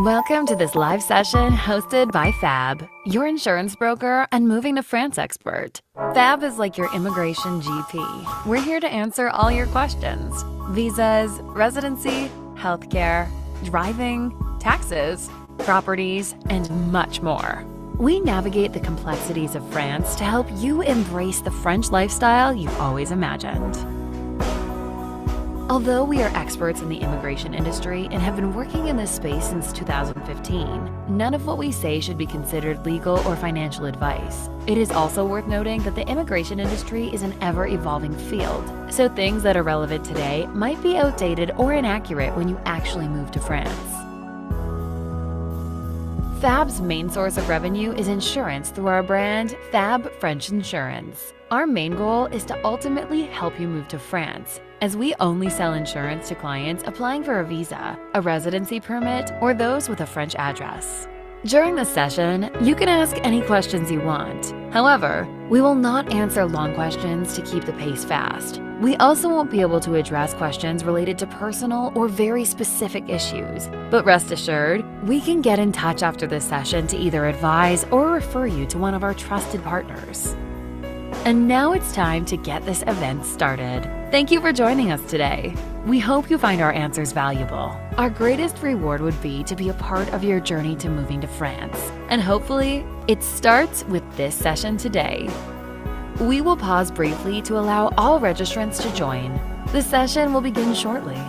Welcome to this live session hosted by FAB, your insurance broker and moving to France expert. FAB is like your immigration GP. We're here to answer all your questions: visas, residency, healthcare, driving, taxes, properties, and much more. We navigate the complexities of France to help you embrace the French lifestyle you've always imagined. Although we are experts in the immigration industry and have been working in this space since 2015, none of what we say should be considered legal or financial advice. It is also worth noting that the immigration industry is an ever-evolving field, so things that are relevant today might be outdated or inaccurate when you actually move to France. FAB's main source of revenue is insurance through our brand, FAB French Insurance. Our main goal is to ultimately help you move to France, as we only sell insurance to clients applying for a visa, a residency permit, or those with a French address. During this session, you can ask any questions you want. However, we will not answer long questions to keep the pace fast. We also won't be able to address questions related to personal or very specific issues. But rest assured, we can get in touch after this session to either advise or refer you to one of our trusted partners. And now it's time to get this event started. Thank you for joining us today. We hope you find our answers valuable. Our greatest reward would be to be a part of your journey to moving to France. And hopefully, it starts with this session today. We will pause briefly to allow all registrants to join. The session will begin shortly.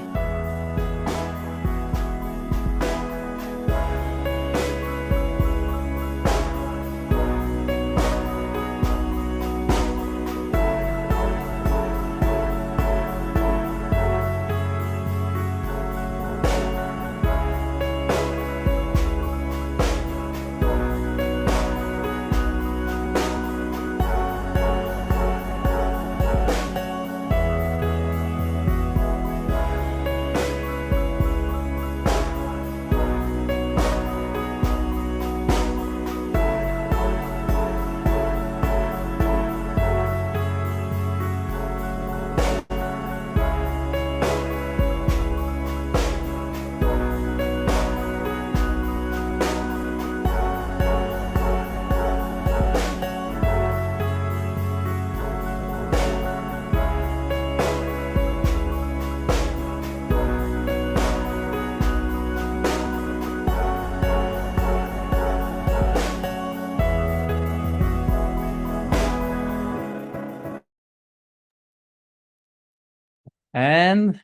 And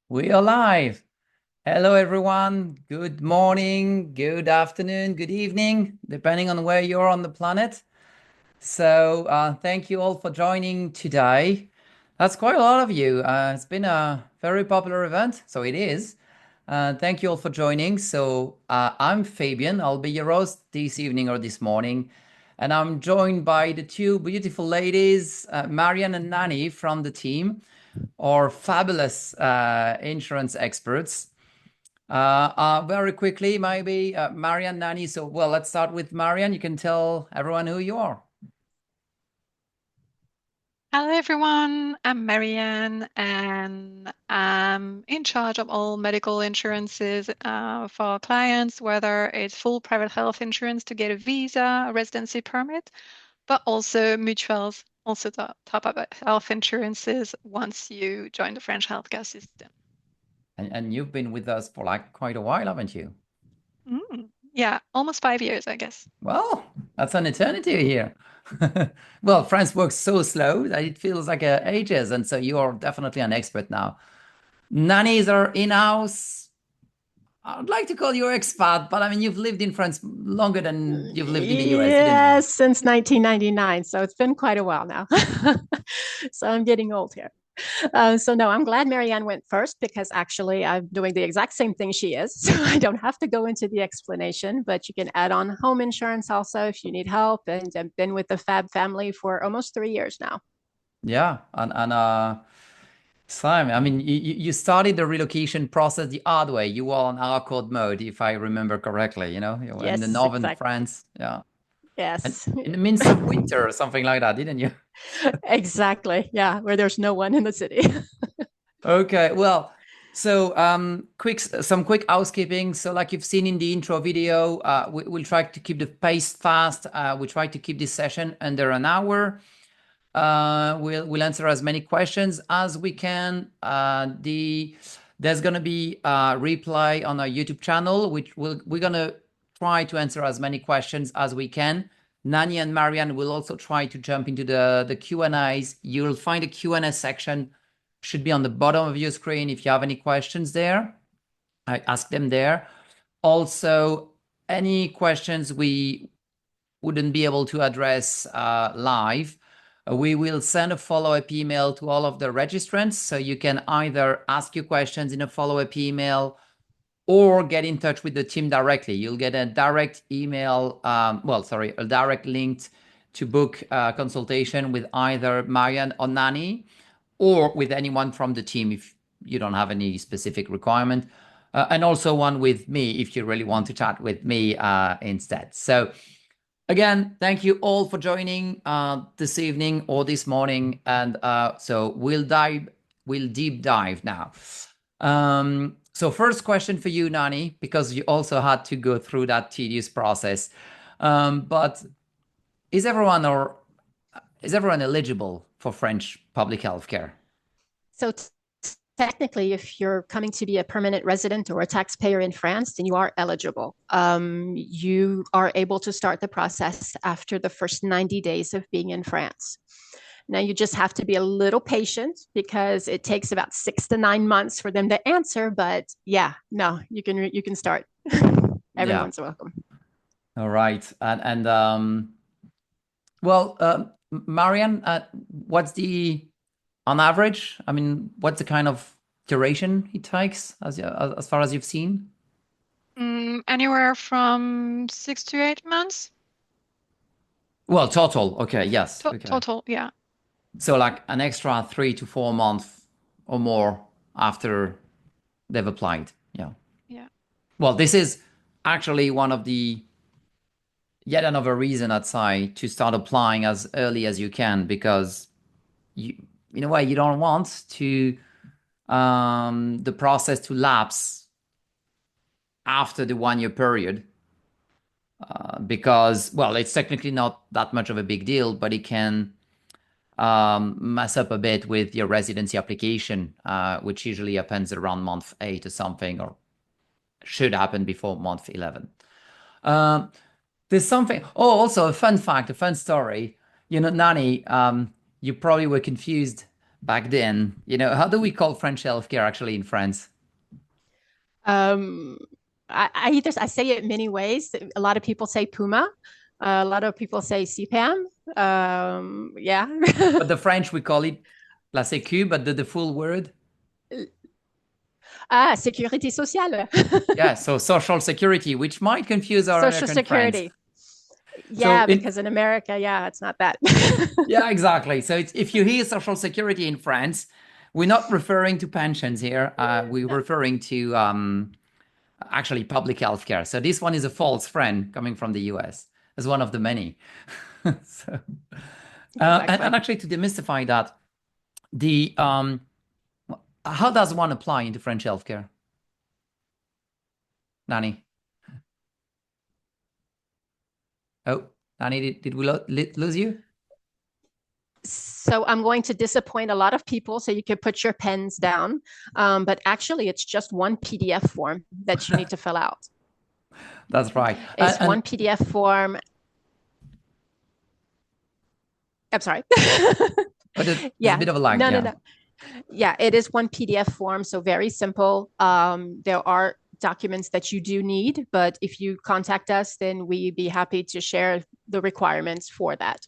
we are live. Hello, everyone. Good morning, good afternoon, good evening, depending on where you're on the planet. So thank you all for joining today. That's quite a lot of you. It's been a very popular event, so it is. Thank you all for joining. So I'm Fabien. I'll be your host this evening or this morning. And I'm joined by the two beautiful ladies, Marianne and Nannie from the team, or fabulous insurance experts. Very quickly, maybe Marianne, Nannie. So, well, let's start with Marianne. You can tell everyone who you are. Hello, everyone. I'm Marianne, and I'm in charge of all medical insurances for our clients, whether it's full private health insurance to get a visa, a residency permit, but also mutuelles, also top up health insurances once you join the French healthcare system. And you've been with us for like quite a while, haven't you? Yeah, almost 5 years, I guess. Well, that's an eternity here. Well, France works so slow that it feels like ages, and so you are definitely an expert now. Nannie is our in-house. I would like to call you expat, but I mean, you've lived in France longer than you've lived in the US, didn't you? Yes, since 1999. So it's been quite a while now. So I'm getting old here. So no, I'm glad Marianne went first because actually I'm doing the exact same thing she is. So I don't have to go into the explanation, but you can add on home insurance also if you need help. And I've been with the FAB family for almost 3 years now. Yeah, and Simon, I mean, you started the relocation process the hard way. You were on hardcore mode, if I remember correctly. You were in the Yes, northern exactly. France. Yeah. Yes. In the midst of winter or something like that, didn't you? Exactly. Yeah, where there's no one in the city. Okay, well, So some quick housekeeping. So like you've seen in the intro video, we'll try to keep the pace fast. We try to keep this session under an hour. We'll answer as many questions as we can. There's gonna be a replay on our YouTube channel, which we're gonna try to answer as many questions as we can. Nannie and Marianne will also try to jump into the Q&As. You'll find a Q&A section, should be on the bottom of your screen. If you have any questions there, I ask them there. Also, any questions we wouldn't be able to address live, we will send a follow-up email to all of the registrants. So you can either ask your questions in a follow-up email or get in touch with the team directly. You'll get a direct email, a direct link to book a consultation with either Marianne or Nannie, or with anyone from the team if you don't have any specific requirement. And also one with me if you really want to chat with me instead. So again, thank you all for joining this evening or this morning. And so we'll deep dive now. So first question for you, Nannie, because you also had to go through that tedious process. But is everyone eligible for French public healthcare? So technically, if you're coming to be a permanent resident or a taxpayer in France, then you are eligible. You are able to start the process after the first 90 days of being in France. Now, you just have to be a little patient because it takes about 6 to 9 months for them to answer. But yeah, no, you can start. Everyone's welcome. All right. Marianne, what's on average, I mean, what's the kind of duration it takes as far as you've seen? Anywhere from 6 to 8 months. Well, total. Okay. Yes. Okay. Total. Yeah. So like an extra 3 to 4 months or more after they've applied. Yeah. Yeah. Well, this is actually yet another reason I'd say to start applying as early as you can, because in a way you don't want the process to lapse after the 1 year period. Because, well, it's technically not that much of a big deal, but it can mess up a bit with your residency application, which usually happens around month 8 or something, or should happen before month 11. There's something, also a fun fact, a fun story. Nannie, you probably were confused back then. How do we call French healthcare actually in France? I say it many ways. A lot of people say PUMa. A lot of people say CPAM. Yeah. But the French, we call it la sécu, but the full word? Sécurité sociale. Yeah, so social security, which might confuse our social American security. friends. Yeah, because in America, it's not that. Yeah, exactly. So if you hear social security in France, we're not referring to pensions here. We're referring to actually public healthcare. So this one is a false friend coming from the US as one of the many. So, Exactly. and actually to demystify that, how does one apply into French healthcare? Nannie? Oh, Nannie, did we lose you? So I'm going to disappoint a lot of people, so you can put your pens down. But actually, it's just one PDF form that you need to fill out. That's right. It's one PDF form. I'm sorry. But it's a bit of a lag. No. Yeah, it is one PDF form, so very simple. There are documents that you do need, but if you contact us, then we'd be happy to share the requirements for that.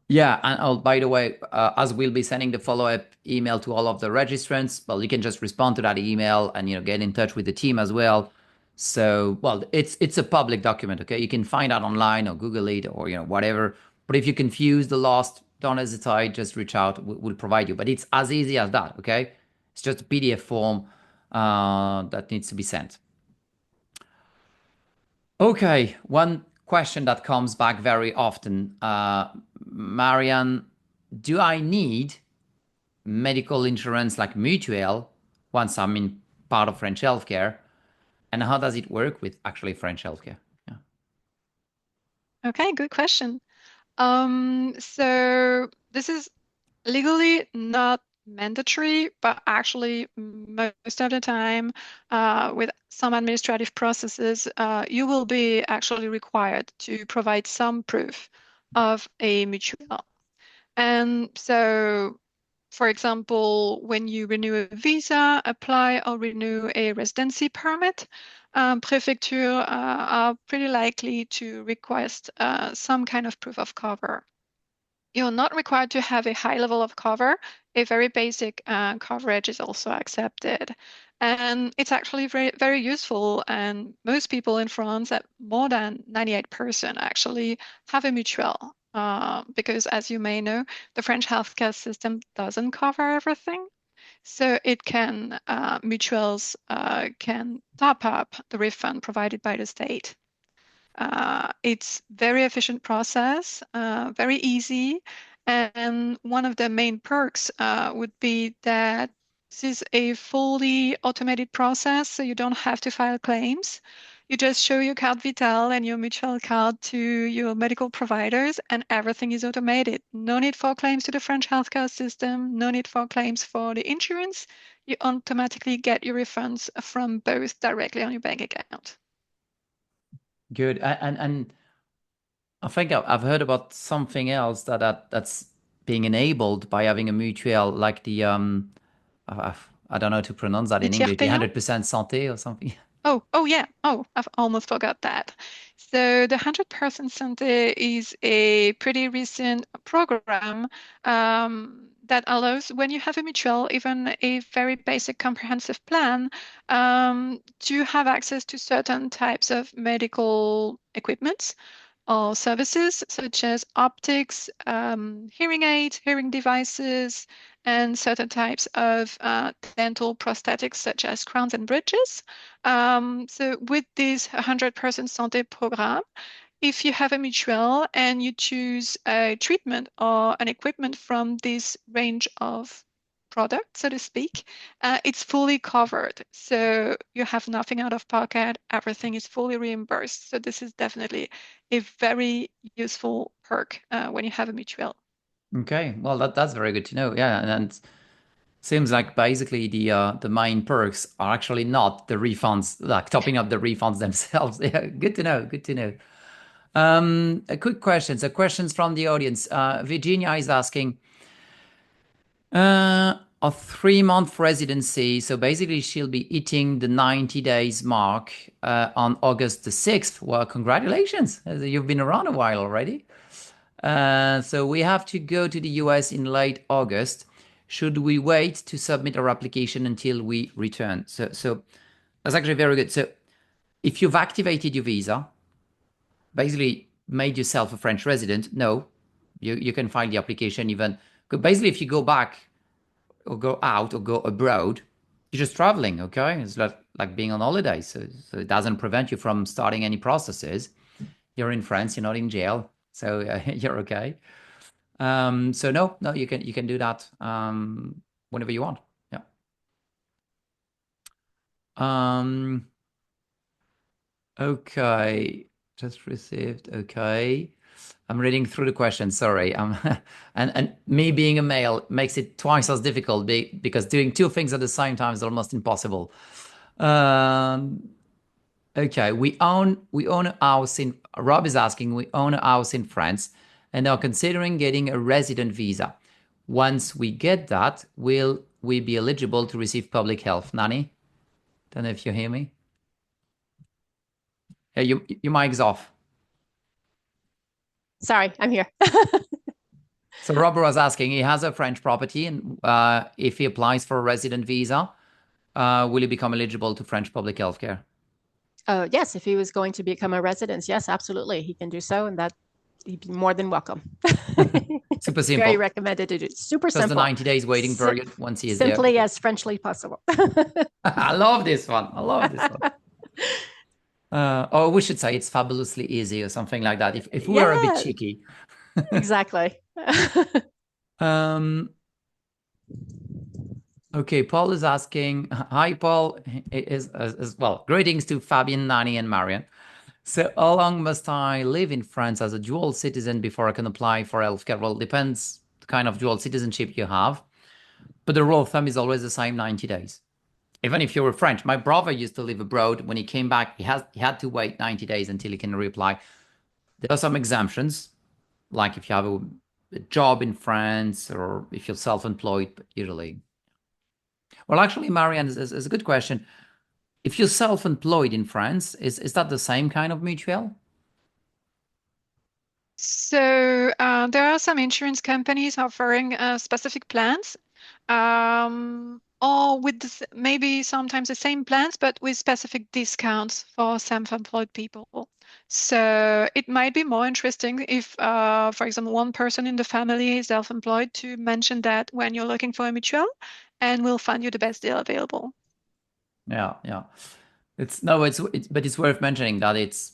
Yeah, and by the way, as we'll be sending the follow-up email to all of the registrants, well, you can just respond to that email and get in touch with the team as well. So, well, it's a public document, okay? You can find out online or Google it or whatever. But if you're confused or lost, don't hesitate, just reach out. We'll provide you. But it's as easy as that, okay? It's just a PDF form that needs to be sent. Okay, one question that comes back very often. Marianne, do I need medical insurance like Mutuelle once I'm in part of French healthcare? And how does it work with actually French healthcare? Yeah. Okay, good question. So this is legally not mandatory, but actually most of the time, with some administrative processes, you will be actually required to provide some proof of a mutual. And so, for example, when you renew a visa, apply or renew a residency permit, prefecture are pretty likely to request some kind of proof of cover. You're not required to have a high level of cover. A very basic coverage is also accepted. And it's actually very, very useful. And most people in France, at more than 98% actually have a mutuelle. Because as you may know, the French healthcare system doesn't cover everything. So it can, mutuelles can top up the refund provided by the state. It's very efficient process, very easy. And one of the main perks would be that this is a fully automated process, so you don't have to file claims. You just show your carte vitale and your mutual card to your medical providers, and everything is automated. No need for claims to the French healthcare system, no need for claims for the insurance. You automatically get your refunds from both directly on your bank account. Good. And I think I've heard about something else that's being enabled by having a mutuelle, like the I don't know how to pronounce that in English, the 100% santé or something. Oh yeah. Oh, I've almost forgot that. So the 100% Santé is a pretty recent program that allows, when you have a mutual, even a very basic comprehensive plan, to have access to certain types of medical equipment or services such as optics, hearing aids, hearing devices, and certain types of dental prosthetics such as crowns and bridges. So with this 100% Santé program, if you have a mutuelle and you choose a treatment or an equipment from this range of product, so to speak, it's fully covered. So you have nothing out of pocket. Everything is fully reimbursed. So this is definitely a very useful perk when you have a mutuelle. Okay, well that's very good to know. Yeah, and seems like basically the main perks are actually not the refunds, like topping up the refunds themselves. Yeah, good to know. Good to know. A quick question. So questions from the audience. Virginia is asking, a 3-month residency. So basically, she'll be hitting the 90 days mark on August the 6th. Well, congratulations. You've been around a while already. So we have to go to the US in late August. Should we wait to submit our application until we return? So that's actually very good. So if you've activated your visa, basically made yourself a French resident, no, you can file the application even. Basically, if you go back or go out or go abroad, you're just traveling, okay? It's like being on holiday. So it doesn't prevent you from starting any processes. You're in France, you're not in jail. So you're okay. So no, you can do that whenever you want. Yeah. Okay. Just received. Okay. I'm reading through the questions. Sorry. And me being a male makes it twice as difficult because doing two things at the same time is almost impossible. Okay. We own a house in. Rob is asking. We own a house in France and are considering getting a resident visa. Once we get that, will we be eligible to receive public health? Nannie, don't know if you hear me. Yeah, your mic's off. Sorry, I'm here. So Robert was asking, he has a French property, and if he applies for a resident visa, will he become eligible to French public healthcare? Yes, if he was going to become a resident, yes, absolutely, he can do so, and that he'd be more than welcome. Super simple. Very recommended to do. Super Just simple. the 90 days waiting period once he is Simply there. as Frenchly possible. I love this one. I love this one. Or we should say it's fabulously easy or something like that. If we are a bit cheeky. Exactly. Okay, Paul is asking, hi, Paul, well, greetings to Fabien, Nannie, and Marianne. So how long must I live in France as a dual citizen before I can apply for healthcare? Well, depends the kind of dual citizenship you have, but the rule of thumb is always the same, 90 days. Even if you were French, my brother used to live abroad. When he came back, he had to wait 90 days until he can reapply. There are some exemptions, like if you have a job in France or if you're self-employed, but usually. Well, actually, Marianne is a good question. If you're self-employed in France, is that the same kind of mutual? So there are some insurance companies offering specific plans, or with maybe sometimes the same plans, but with specific discounts for self-employed people. So it might be more interesting if, for example, one person in the family is self-employed to mention that when you're looking for a mutual, and we'll find you the best deal available. Yeah, yeah. But it's worth mentioning that it's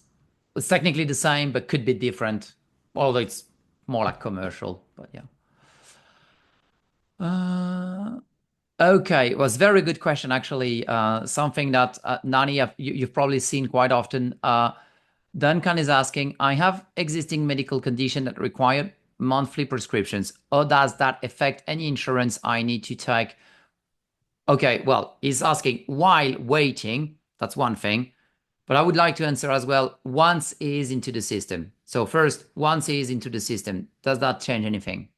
technically the same, but could be different. Although it's more like commercial, but yeah. Okay, it was a very good question, actually. Something that Nannie, you've probably seen quite often. Duncan is asking, I have existing medical condition that require monthly prescriptions. Or does that affect any insurance I need to take? Okay, well, he's asking while waiting. That's one thing. But I would like to answer as well, once he is into the system. So first, once he is into the system, does that change anything?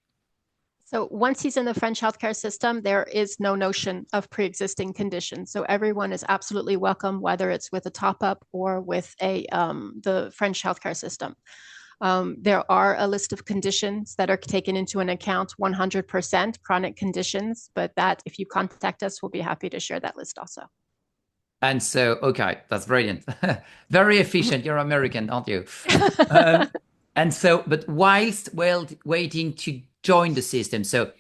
So once he's in the French healthcare system, there is no notion of pre-existing conditions. So everyone is absolutely welcome, whether it's with a top-up or with the French healthcare system. There are a list of conditions that are taken into an account, 100% chronic conditions, but that if you contact us, we'll be happy to share that list also. And so, okay, that's brilliant. Very efficient. You're American, aren't you? And so, but whilst waiting to join the system, so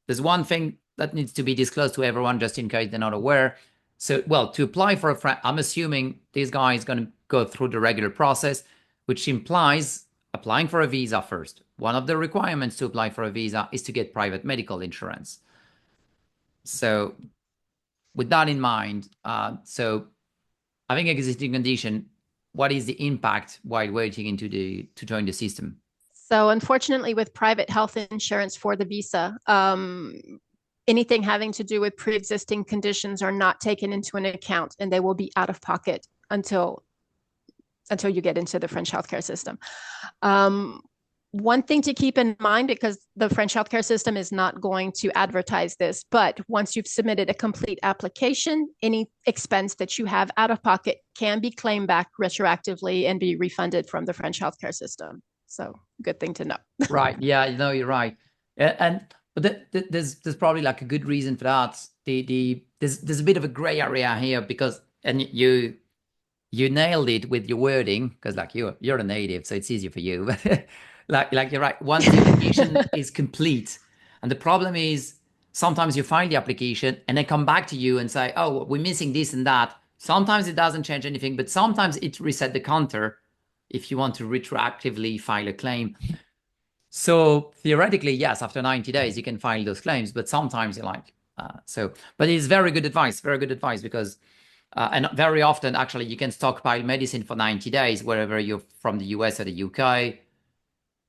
there's one thing that needs to be disclosed to everyone, just in case they're not aware. So, well, to apply for I'm assuming this guy is going to go through the regular process, which implies applying for a visa first. One of the requirements to apply for a visa is to get private medical insurance. So with that in mind, so having existing condition, what is the impact while waiting to join the system? So unfortunately, with private health insurance for the visa, anything having to do with pre-existing conditions are not taken into an account, and they will be out of pocket until you get into the French healthcare system. One thing to keep in mind, because the French healthcare system is not going to advertise this, but once you've submitted a complete application, any expense that you have out of pocket can be claimed back retroactively and be refunded from the French healthcare system. So good thing to know. Right. Yeah, no, you're right. But there's probably like a good reason for that. There's a bit of a gray area here because, and you nailed it with your wording, because like you're a native, so it's easier for you. like you're right. Once the application is complete, and the problem is sometimes you find the application and they come back to you and say, oh, we're missing this and that. Sometimes it doesn't change anything, but sometimes it reset the counter if you want to retroactively file a claim. So theoretically, yes, after 90 days, you can file those claims, but sometimes you're like, but it's very good advice because, and very often actually you can stockpile medicine for 90 days, wherever you're from the US or the UK.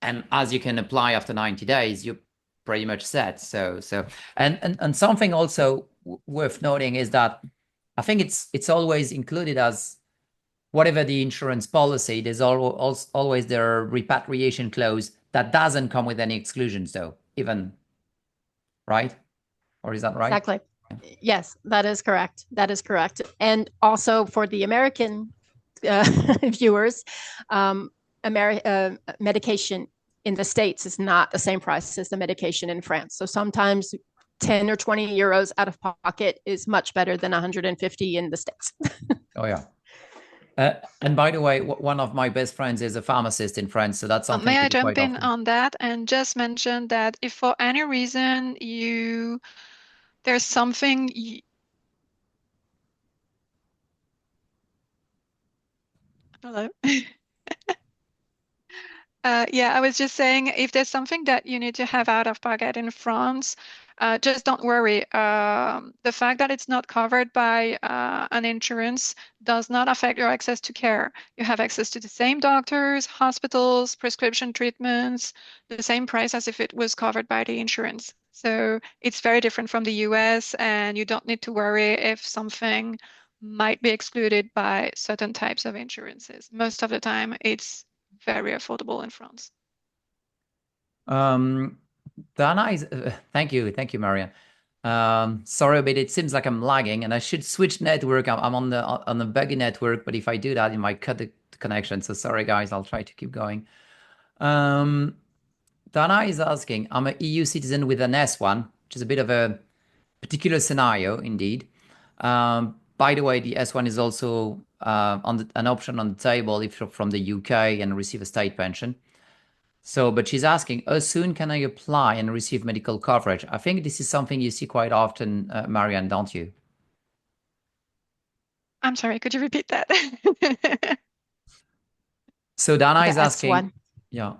And as you can apply after 90 days, you're pretty much set. And something also worth noting is that I think it's always included as whatever the insurance policy, there's always their repatriation clause that doesn't come with any exclusions, though, even, right? Or is that right? Exactly. Yeah. Yes, that is correct. That is correct. And also for the American viewers, medication in the States is not the same price as the medication in France. So sometimes 10 or 20 euros out of pocket is much better than 150 in the States. Oh, yeah. And by the way, one of my best friends is a pharmacist in France, so that's something. May I jump in on that and just mention that if for any reason there's something hello. Yeah, I was just saying if there's something that you need to have out of pocket in France, Just don't worry. The fact that it's not covered by an insurance does not affect your access to care. You have access to the same doctors, hospitals, prescription treatments, the same price as if it was covered by the insurance. So it's very different from the US, and you don't need to worry if something might be excluded by certain types of insurances. Most of the time, it's very affordable in France. Dana is, thank you, Marianne. Sorry, but it seems like I'm lagging, and I should switch network. I'm on the buggy network, but if I do that, it might cut the connection. So sorry, guys. I'll try to keep going. Dana is asking, I'm an EU citizen with an S1, which is a bit of a particular scenario indeed. By the way, the S1 is also an option on the table if you're from the UK and receive a state pension. So, but she's asking, how soon can I apply and receive medical coverage? I think this is something you see quite often, Marianne, don't you? I'm sorry, could you repeat that? So Dana is asking, S1. yeah,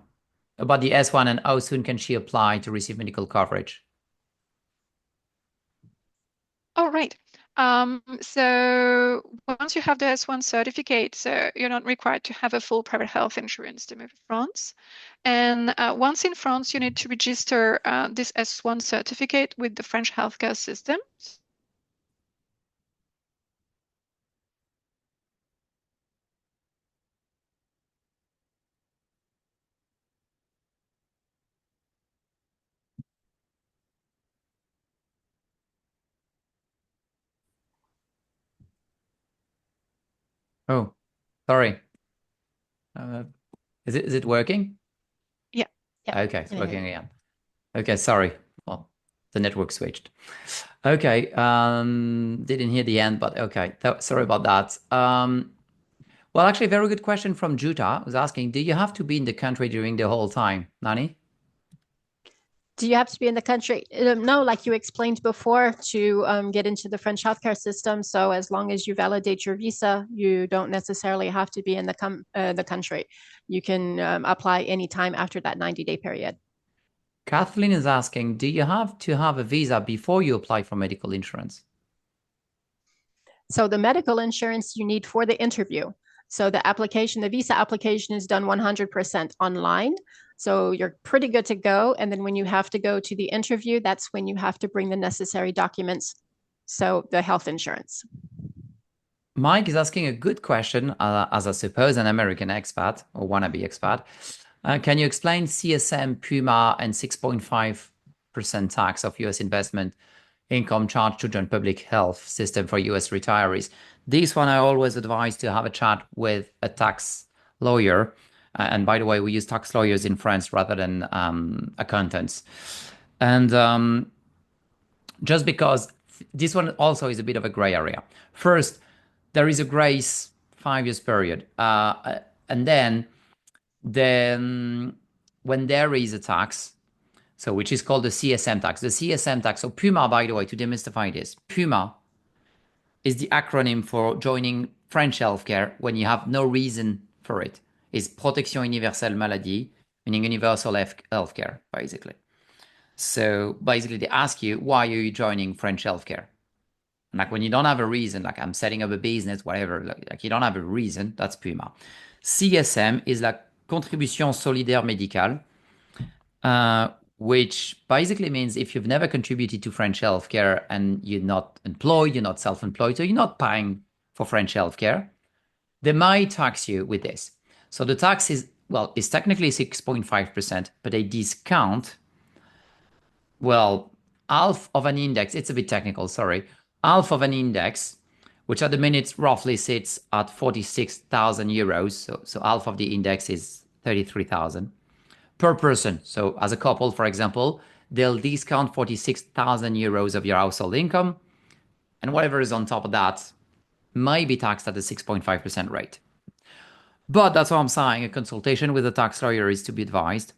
about the S1 and how soon can she apply to receive medical coverage? Oh, right. So once you have the S1 certificate, so you're not required to have a full private health insurance to move to France. And once in France, you need to register this S1 certificate with the French healthcare system. Oh, sorry. Is it working? Yeah. Okay, it's working again. Okay, sorry. Well, the network switched. Okay, didn't hear the end, but okay. Sorry about that. Well, actually, very good question from Juta, who's asking, do you have to be in the country during the whole time, Nannie? Do you have to be in the country? No, like you explained before, to get into the French healthcare system. So as long as you validate your visa, you don't necessarily have to be in the country. You can apply anytime after that 90-day period. Kathleen is asking, do you have to have a visa before you apply for medical insurance? So the medical insurance you need for the interview. So the visa application is done 100% online. So you're pretty good to go. And then when you have to go to the interview, that's when you have to bring the necessary documents. So the health insurance. Mike is asking a good question, as I suppose an American expat or wannabe expat. Can you explain CSM, PUMa, and 6.5% tax of US investment income charged to joint public health system for US retirees? This one I always advise to have a chat with a tax lawyer. And by the way, we use tax lawyers in France rather than accountants. And just because this one also is a bit of a gray area. First, there is a grace 5 years period. And then when there is a tax, so which is called the CSM tax. The CSM tax, so PUMa, by the way, to demystify this, PUMa is the acronym for joining French healthcare when you have no reason for it. It's Protection Universelle Maladie, meaning universal healthcare, basically. So basically they ask you, why are you joining French healthcare? Like when you don't have a reason, like I'm setting up a business, whatever, like you don't have a reason, that's PUMa. CSM is like Contribution Solidaire Médicale, which basically means if you've never contributed to French healthcare and you're not employed, you're not self-employed, so you're not paying for French healthcare, they might tax you with this. So the tax is technically 6.5%, but they discount, half of an index. It's a bit technical, sorry. Half of an index, which at the minute roughly sits at 46,000 euros. So half of the index is 33,000 per person. So as a couple, for example, they'll discount 46,000 euros of your household income, and whatever is on top of that may be taxed at a 6.5% rate. But that's what I'm saying. A consultation with a tax lawyer is to be advised,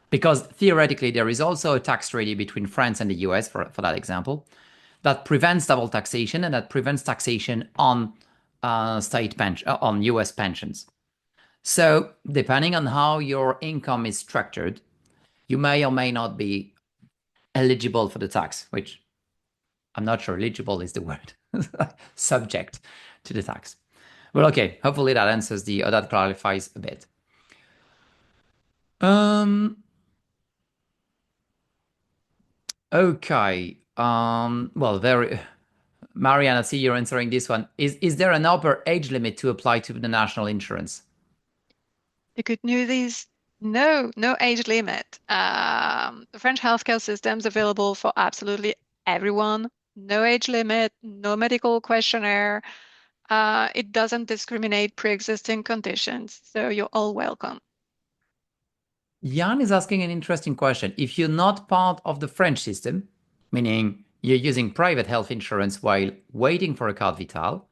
because theoretically there is also a tax treaty between France and the US, for that example, that prevents double taxation and that prevents taxation on on US pensions. So depending on how your income is structured, you may or may not be eligible for the tax, which I'm not sure eligible is the word, subject to the tax. But okay, hopefully that answers that clarifies a bit. Okay. Well, Marianne, I see you're answering this one. Is there an upper age limit to apply to the national insurance? The good news is no age limit. The French healthcare system is available for absolutely everyone. No age limit, no medical questionnaire. It doesn't discriminate pre-existing conditions, so you're all welcome. Jan is asking an interesting question. If you're not part of the French system, meaning you're using private health insurance while waiting for a carte vitale,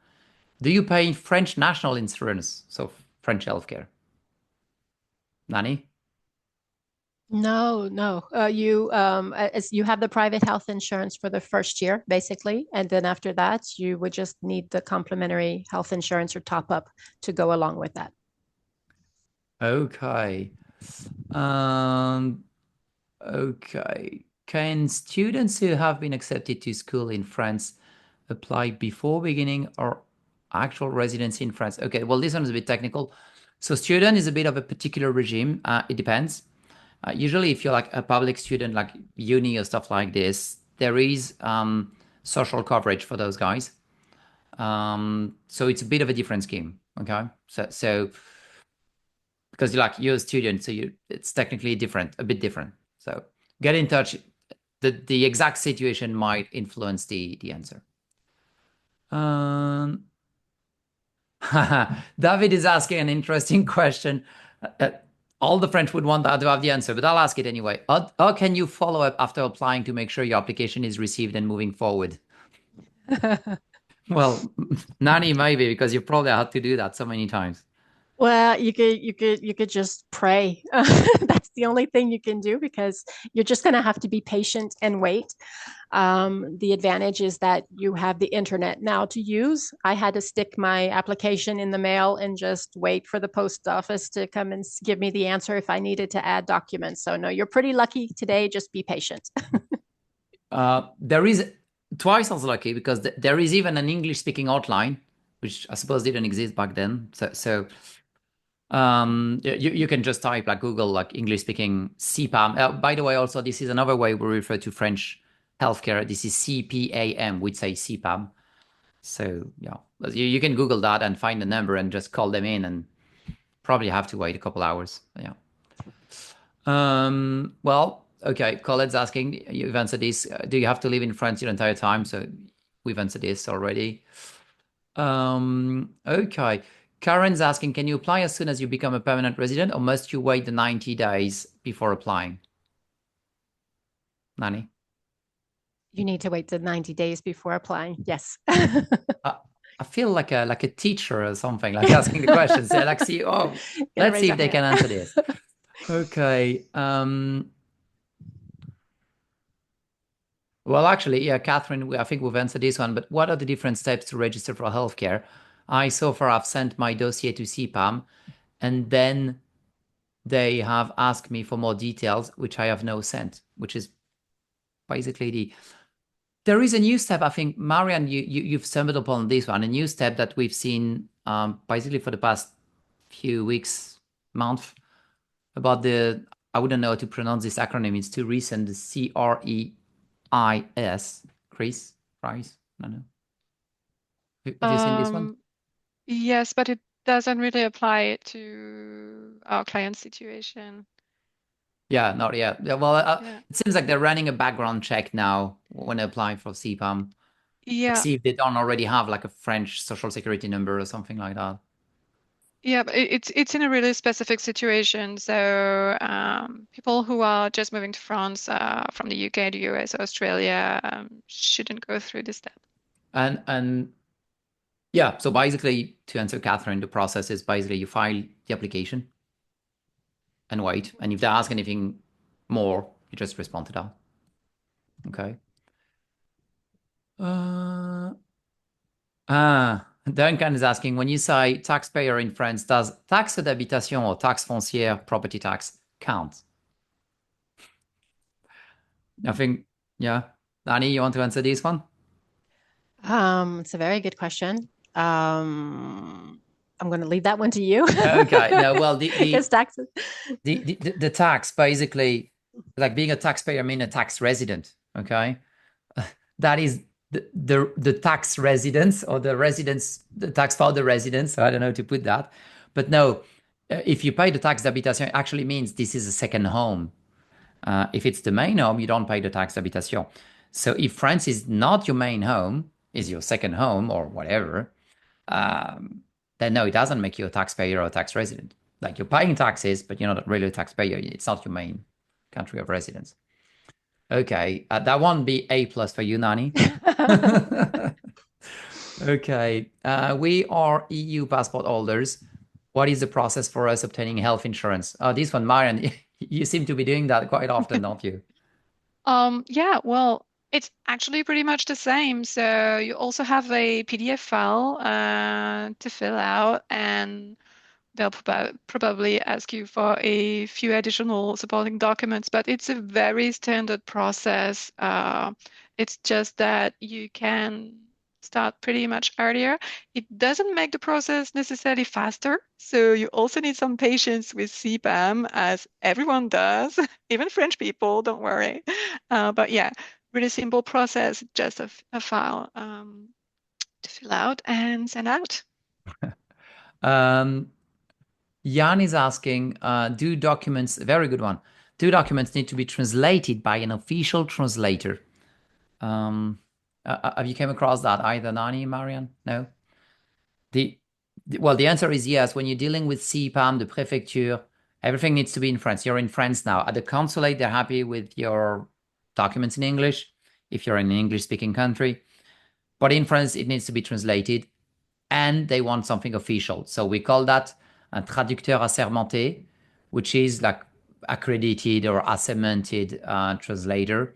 do you pay French national insurance, so French healthcare? Nannie? No. You have the private health insurance for the first year, basically, and then after that, you would just need the complementary health insurance or top up to go along with that. Okay. Okay. Can students who have been accepted to school in France apply before beginning or actual residency in France? Okay, well, this one is a bit technical. So student is a bit of a particular regime. It depends. Usually, if you're like a public student, like uni or stuff like this, there is social coverage for those guys. So it's a bit of a different scheme. Okay, so because you're a student, so it's technically different, a bit different. So get in touch. The exact situation might influence the answer. David is asking an interesting question. All the French would want to have the answer, but I'll ask it anyway. How can you follow up after applying to make sure your application is received and moving forward? Well, Nannie, maybe, because you probably had to do that so many times. Well, you could just pray. That's the only thing you can do because you're just going to have to be patient and wait. The advantage is that you have the internet now to use. I had to stick my application in the mail and just wait for the post office to come and give me the answer if I needed to add documents. So no, you're pretty lucky today. Just be patient. There is twice as lucky because there is even an English-speaking hotline, which I suppose didn't exist back then. So you can just type like Google like English speaking CPAM. By the way, also this is another way we refer to French healthcare. This is CPAM. We'd say CPAM. So yeah, you can Google that and find the number and just call them in and probably have to wait a couple hours. Yeah. Well, okay. Colette's asking. You've answered this. Do you have to live in France your entire time? So we've answered this already. Okay. Karen's asking, can you apply as soon as you become a permanent resident or must you wait the 90 days before applying? Nannie? You need to wait the 90 days before applying. Yes. I feel like a teacher or something, like asking the questions. So let's see if they can answer this. Okay. Well, actually, yeah, Catherine, I think we've answered this one, but what are the different steps to register for healthcare? I so far have sent my dossier to CPAM, and then they have asked me for more details, which I have now sent, which is basically there is a new step. I think, Marianne, you've stumbled upon this one, a new step that we've seen basically for the past few weeks, month, about I wouldn't know how to pronounce this acronym. It's too recent, the CREIS, Chris, I don't know. Have you seen this one? Yes, but it doesn't really apply to our client situation. Yeah, not yet. Yeah, well, it seems like they're running a background check now when applying for CPAM. Yeah. Like, see if they don't already have like a French social security number or something like that. Yeah, but it's in a really specific situation. So people who are just moving to France from the UK to US, Australia shouldn't go through this step. And yeah, so basically, to answer Catherine, the process is basically you file the application and wait. And if they ask anything more, you just respond to that. Okay. Duncan is asking, when you say taxpayer in France, does taxe d'habitation or taxe foncière, property tax, count? I think Yeah. Nannie, you want to answer this one? It's a very good question. I'm going to leave that one to you. Okay. No, well, Because taxes. the tax basically, like being a taxpayer, I mean a tax resident. Okay, that is the tax residence or the residence, the tax for the residence. I don't know how to put that, but no, if you pay the taxe d'habitation, it actually means this is a second home. If it's the main home, you don't pay the taxe d'habitation. So if France is not your main home, is your second home or whatever, then no, it doesn't make you a taxpayer or a tax resident. Like you're paying taxes, but you're not really a taxpayer. It's not your main country of residence. Okay, that won't be A plus for you, Nannie. Okay, we are EU passport holders. What is the process for us obtaining health insurance? Oh, this one, Marianne, you seem to be doing that quite often, don't you? Yeah, well, it's actually pretty much the same. So you also have a PDF file to fill out, and they'll probably ask you for a few additional supporting documents, but it's a very standard process. It's just that you can start pretty much earlier. It doesn't make the process necessarily faster, so you also need some patience with CPAM, as everyone does, even French people, don't worry. But yeah, really simple process, just a file to fill out and send out. Um, Jan is asking, do documents, very good one, do documents need to be translated by an official translator? Have you came across that either, Nannie, Marianne? No? Well, the answer is yes. When you're dealing with CPAM, the prefecture, everything needs to be in France. You're in France now. At the consulate, they're happy with your documents in English, if you're in an English-speaking country. But in France, it needs to be translated, and they want something official. So we call that un traducteur assermenté, which is like accredited or assermented translator.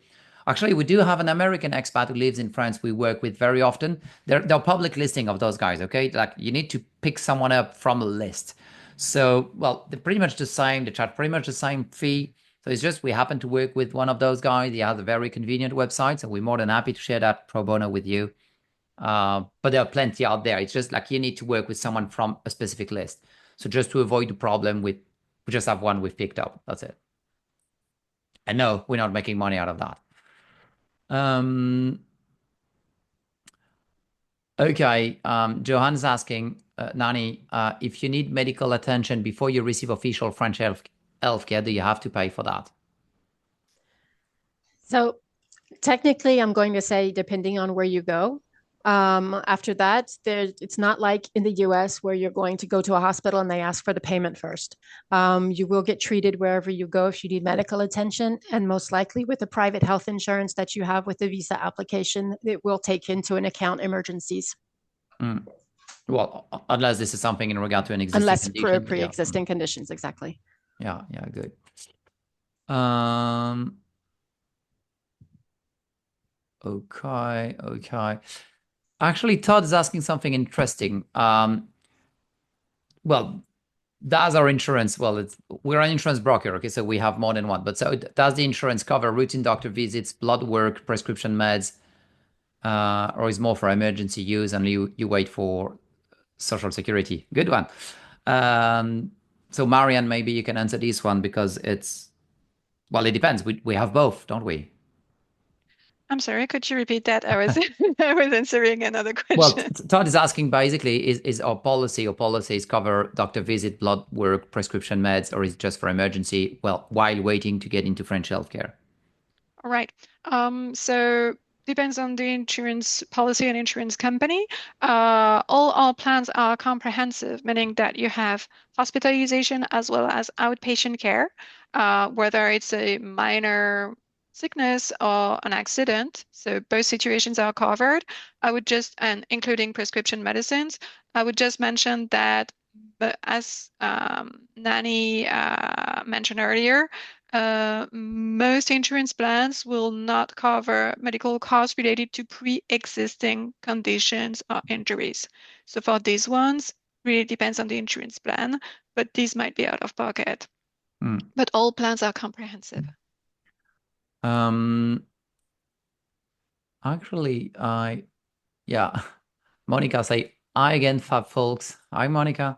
Actually, we do have an American expat who lives in France we work with very often. They're public listing of those guys, okay? Like you need to pick someone up from a list. So, well, they're pretty much the same. They charge pretty much the same fee. So it's just we happen to work with one of those guys. He has a very convenient website, so we're more than happy to share that pro bono with you. But there are plenty out there. It's just like you need to work with someone from a specific list. So just to avoid the problem with, we just have one we've picked up. That's it. And no, we're not making money out of that. Okay, Johan's asking, Nannie, if you need medical attention before you receive official French healthcare, do you have to pay for that? So technically, I'm going to say depending on where you go. After that, it's not like in the US where you're going to go to a hospital and they ask for the payment first. You will get treated wherever you go if you need medical attention, and most likely with the private health insurance that you have with the visa application, it will take into an account emergencies. Well, unless this is something in regard to an existing Unless condition. pre-existing conditions, exactly. Yeah, good. Okay. Actually, Todd is asking something interesting. Well, does our insurance, we're an insurance broker, okay, so we have more than one, but so does the insurance cover routine doctor visits, blood work, prescription meds, or is more for emergency use and you wait for Social Security? Good one. So Marianne, maybe you can answer this one because it depends. We have both, don't we? I'm sorry, could you repeat that? I was I was answering another question. Well, Todd is asking basically, is our policy or policies cover doctor visit, blood work, prescription meds, or is it just for emergency? Well, while waiting to get into French healthcare. All right. So depends on the insurance policy and insurance company. All our plans are comprehensive, meaning that you have hospitalization as well as outpatient care, whether it's a minor sickness or an accident. So both situations are covered. And including prescription medicines, I would just mention that, but as Nannie mentioned earlier, most insurance plans will not cover medical costs related to pre-existing conditions or injuries. So for these ones, really depends on the insurance plan, but these might be out of pocket. But all plans are comprehensive. Actually, yeah, Monica say, hi again, Fab folks. Hi, Monica.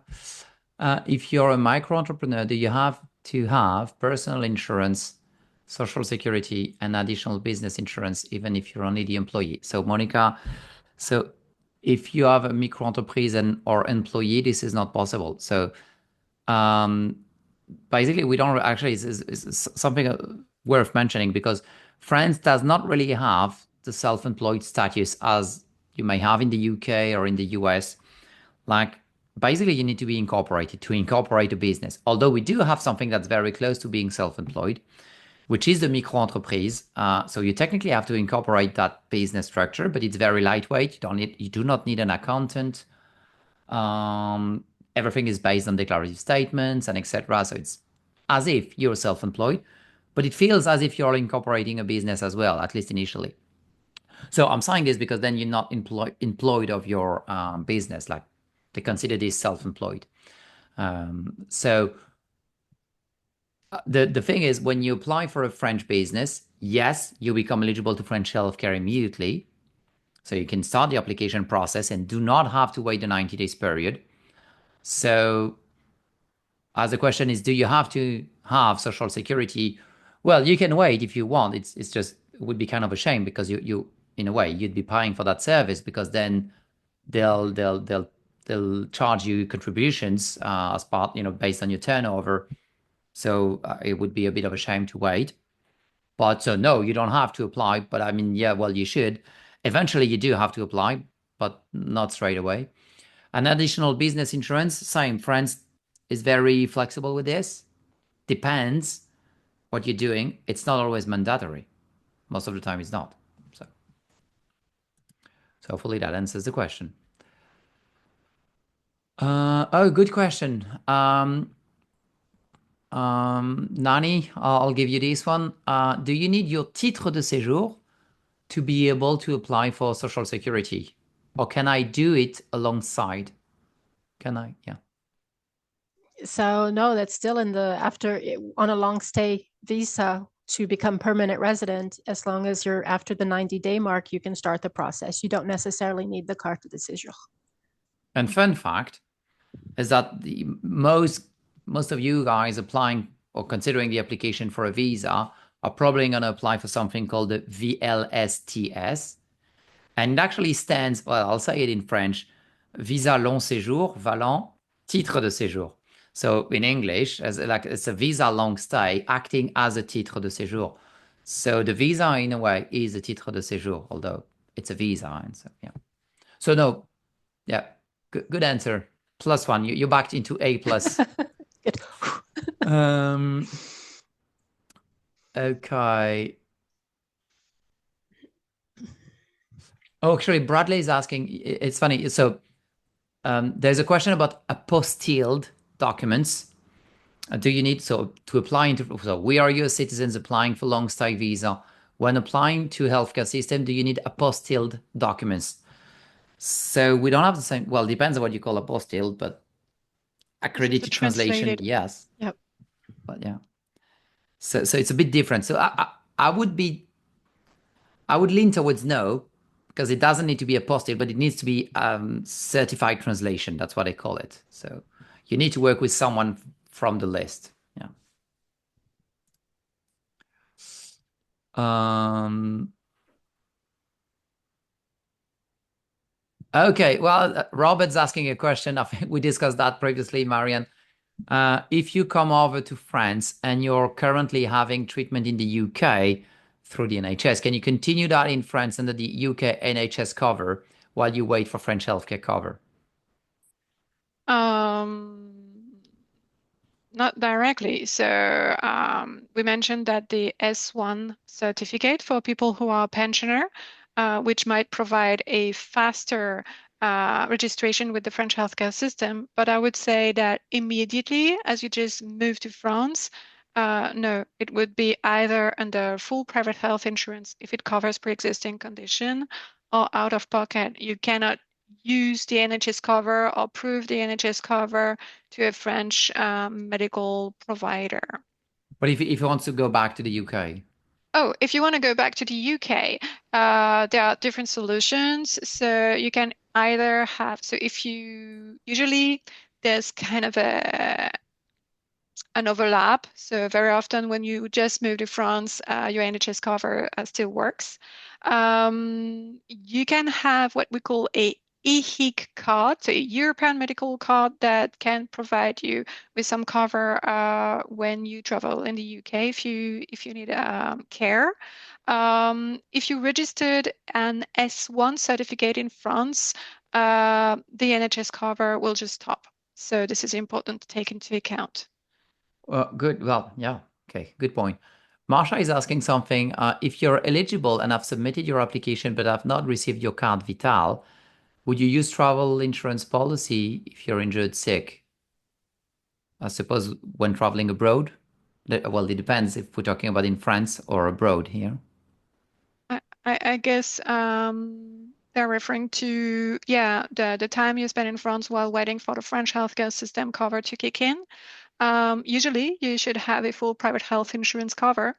If you're a micro entrepreneur, do you have to have personal insurance, social security, and additional business insurance, even if you're only the employee? So, Monica, so if you have a micro entreprise and or employee, this is not possible. So, basically, we don't actually, it's something worth mentioning because France does not really have the self-employed status as you may have in the UK or in the US. Like, basically, you need to be incorporated to incorporate a business. Although we do have something that's very close to being self-employed, which is the micro-entreprise. So you technically have to incorporate that business structure, but it's very lightweight. You do not need an accountant. Everything is based on declarative statements and etc. So it's as if you're self-employed, but it feels as if you're incorporating a business as well, at least initially. So I'm saying this because then you're not employed of your business, like they consider this self-employed. So the thing is, when you apply for a French business, yes, you become eligible to French healthcare immediately. So you can start the application process and do not have to wait the 90 days period. So as the question is, do you have to have social security? Well, you can wait if you want. It's just, it would be kind of a shame because you in a way you'd be paying for that service because then they'll charge you contributions as part, based on your turnover. So it would be a bit of a shame to wait. But so no, you don't have to apply. But I mean, yeah, well, you should. Eventually, you do have to apply, but not straight away. An additional business insurance, same. France is very flexible with this. Depends what you're doing. It's not always mandatory. Most of the time, it's not. So hopefully that answers the question. Good question. Nannie, I'll give you this one. Do you need your titre de séjour to be able to apply for Social Security? Or can I do it alongside? Can I? Yeah. So no, that's still on a long stay visa to become permanent resident. As long as you're after the 90-day mark, you can start the process. You don't necessarily need the carte de séjour. And fun fact is that most of you guys applying or considering the application for a visa are probably going to apply for something called the VLSTS. And it actually stands, well, I'll say it in French, Visa Long Séjour valant Titre de Séjour. So in English, it's a visa long stay acting as a titre de séjour. So the visa, in a way, is a titre de séjour, although it's a visa. And so, yeah. So no, yeah, good answer. +1. You backed into A+. Good. Okay. Oh, actually, Bradley is asking, it's funny. So there's a question about apostilled documents. Do you need, so to apply so we are US citizens applying for long stay visa. When applying to healthcare system, do you need apostilled documents? So we don't have the same, well, depends on what you call apostilled, but accredited translation, yes. Yep. But yeah. So it's a bit different. So I would lean towards no, because it doesn't need to be apostilled, but it needs to be certified translation. That's what they call it. So you need to work with someone from the list. Yeah. Okay. Well, Robert's asking a question. I think we discussed that previously, Marianne. If you come over to France and you're currently having treatment in the UK through the NHS, can you continue that in France under the UK NHS cover while you wait for French healthcare cover? Not directly. So we mentioned that the S1 certificate for people who are pensioner, which might provide a faster registration with the French healthcare system. But I would say that immediately, as you just move to France, no, it would be either under full private health insurance if it covers pre-existing condition, or out of pocket. You cannot use the NHS cover or prove the NHS cover to a French medical provider. But if he wants to go back to the UK? Oh, if you want to go back to the UK, there are different solutions. So you can either have, so if you usually there's kind of an overlap. So very often when you just move to France, your NHS cover still works. You can have what we call a EHIC card, so a European medical card that can provide you with some cover when you travel in the UK if you need care. If you registered an S1 certificate in France, the NHS cover will just stop. So this is important to take into account. Good. Well, yeah. Okay. Good point. Marsha is asking something. If you're eligible and have submitted your application but have not received your carte vitale, would you use travel insurance policy if you're injured sick? I suppose when traveling abroad? Well, it depends if we're talking about in France or abroad here. I guess they're referring to, yeah, the time you spend in France while waiting for the French healthcare system cover to kick in. Usually, you should have a full private health insurance cover.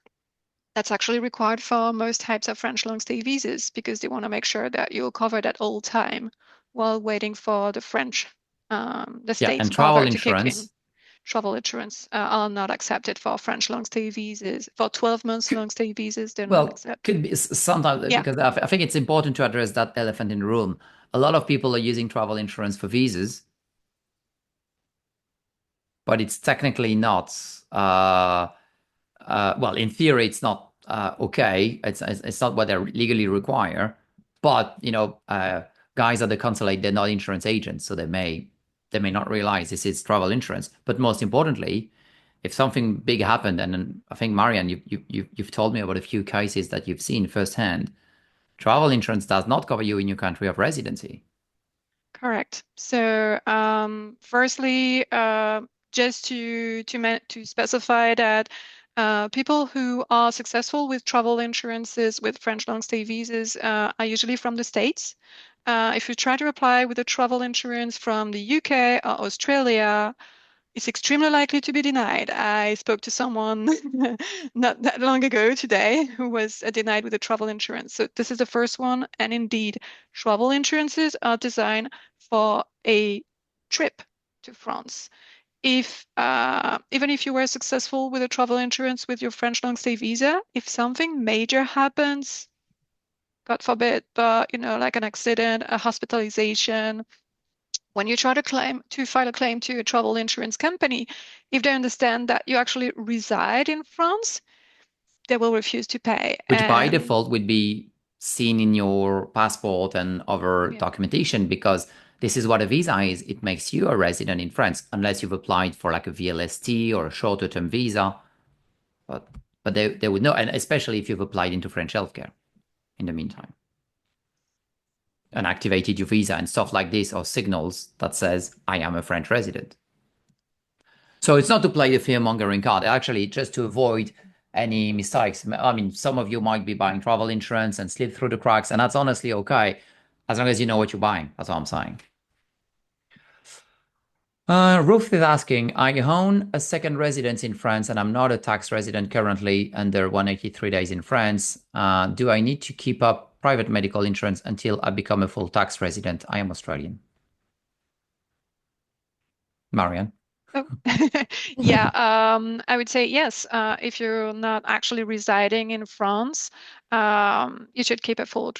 That's actually required for most types of French long stay visas because they want to make sure that you're covered at all time while waiting for the Yeah, state's and travel cover to kick in. insurance. Travel insurance are not accepted for French long stay visas. For 12 months long stay visas, they're not Well, accepted. could be sometimes Yeah, because I think it's important to address that elephant in the room. A lot of people are using travel insurance for visas, but it's technically not. Well, in theory, it's not okay. It's not what they legally require. But guys at the consulate, they're not insurance agents, so they may not realize this is travel insurance. But most importantly, if something big happened, and I think Marianne, you've told me about a few cases that you've seen firsthand. Travel insurance does not cover you in your country of residency. correct. So, firstly, just to specify that people who are successful with travel insurances with French long stay visas are usually from the States. If you try to apply with a travel insurance from the UK or Australia, it's extremely likely to be denied. I spoke to someone not that long ago today who was denied with a travel insurance. So this is the first one. And indeed, travel insurances are designed for a trip to France. If even if you were successful with a travel insurance with your French long stay visa, if something major happens, God forbid, but like an accident, a hospitalization, when you try to file a claim to a travel insurance company, if they understand that you actually reside in France, they will refuse to pay. Which by And default would be seen in your passport and other yeah, documentation, because this is what a visa is. It makes you a resident in France, unless you've applied for like a VLST or a shorter term visa. But they would know, and especially if you've applied into French healthcare in the meantime and activated your visa and stuff like this, or signals that says, I am a French resident. So it's not to play the fear-mongering card, actually, just to avoid any mistakes. I mean, some of you might be buying travel insurance and slip through the cracks, and that's honestly okay, as long as you know what you're buying. That's all I'm saying. Ruth is asking, I own a second residence in France and I'm not a tax resident currently under 183 days in France. Do I need to keep up private medical insurance until I become a full tax resident? I am Australian. Marianne? oh. Yeah, I would say yes. If you're not actually residing in France, you should keep a full